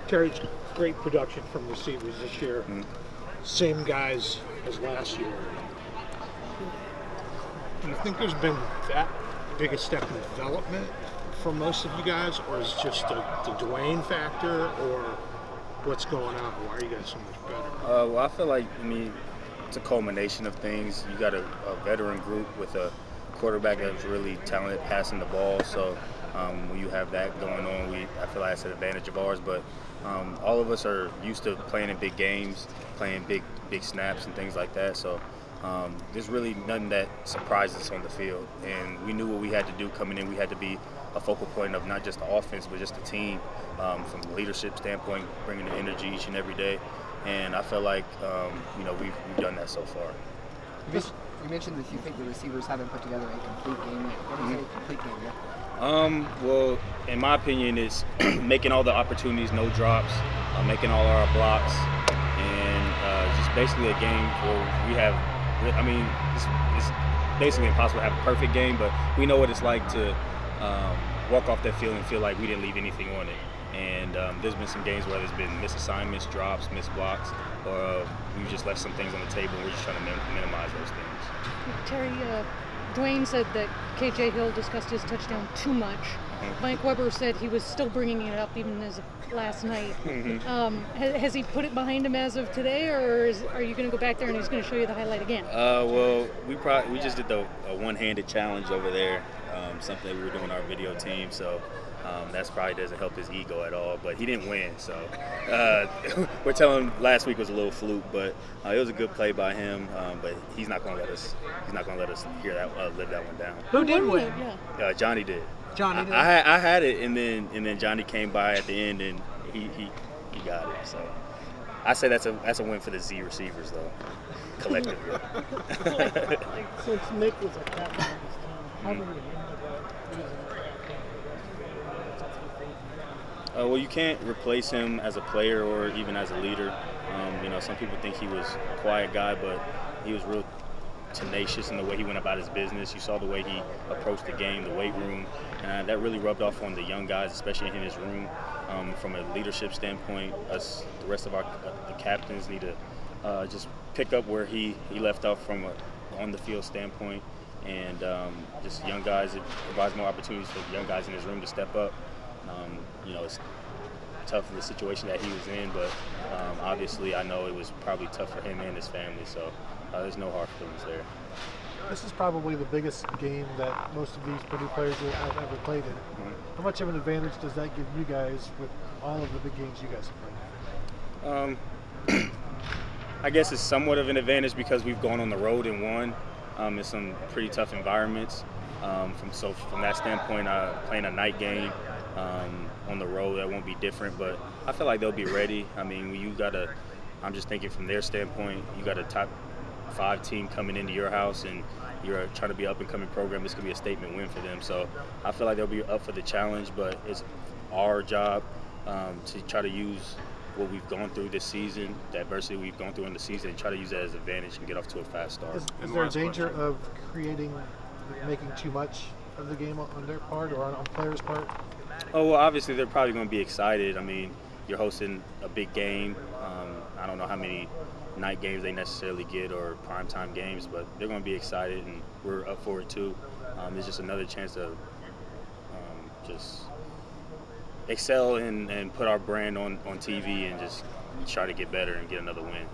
Terry's great production from receivers this year. Same guys as last year. Do you think there's been that big a step in development for most of you guys, or is it just the Dwayne factor, or what's going on? Why are you guys so much better? Well, I feel like, it's a culmination of things. You got a veteran group with a quarterback that's really talented passing the ball. So when you have that going on, I feel like that's an advantage of ours. But all of us are used to playing in big games, playing big snaps and things like that. So there's really nothing that surprises us on the field. And we knew what we had to do coming in. We had to be a focal point of not just the offense, but just the team from a leadership standpoint, bringing the energy each and every day. And I feel like, we've done that so far. You mentioned that you think the receivers haven't put together a complete game yet. What does a complete game look like? Well, in my opinion, it's making all the opportunities, no drops, making all our blocks, and just basically a game where we have, it's basically impossible to have a perfect game, but we know what it's like to walk off that field and feel like we didn't leave anything on it. And there's been some games where there's been misassignments, drops, missed blocks, or we've just left some things on the table and we're just trying to minimize those things. Terry, Dwayne said that KJ Hill discussed his touchdown too much. Mike Weber said he was still bringing it up even as of last night. Has he put it behind him as of today, or are you going to go back there and he's going to show you the highlight again? Well, we just did the one-handed challenge over there, something that we were doing our video team, so that's probably doesn't help his ego at all. But he didn't win, so we're telling him last week was a little fluke, but it was a good play by him. But he's not going to let us. He's not going to let us live that one down. Who did win? Johnny did. Johnny did. I had it, and then Johnny came by at the end, and he got it. So I say that's a win for the Z receivers, though, collectively. Since Nick was a captain of this team, how do you handle that? Well, you can't replace him as a player or even as a leader. Some people think he was a quiet guy, but he was real tenacious in the way he went about his business. You saw the way he approached the game, the weight room, and that really rubbed off on the young guys, especially in his room. From a leadership standpoint, us, the rest of the captains need to just pick up where he left off from on the field standpoint, and just young guys. It provides more opportunities for young guys in his room to step up. It's tough in the situation that he was in, but obviously I know it was probably tough for him and his family, so there's no hard feelings there. This is probably the biggest game that most of these Purdue players have ever played in. How much of an advantage does that give you guys with all of the big games you guys have played? I guess it's somewhat of an advantage because we've gone on the road and won in some pretty tough environments. From that standpoint, playing a night game on the road, that won't be different, but I feel like they'll be ready. I'm just thinking from their standpoint, you got a top 5 team coming into your house and you're trying to be an up-and-coming program. This could be a statement win for them. So I feel like they'll be up for the challenge, but it's our job to try to use what we've gone through this season, the adversity we've gone through in the season, and try to use that as an advantage and get off to a fast start. Is there a danger of making too much of the game on their part or on players' part? Oh, well, obviously they're probably going to be excited. You're hosting a big game. I don't know how many night games they necessarily get or primetime games, but they're going to be excited, and we're up for it too. It's just another chance to just excel and put our brand on TV and just try to get better and get another win.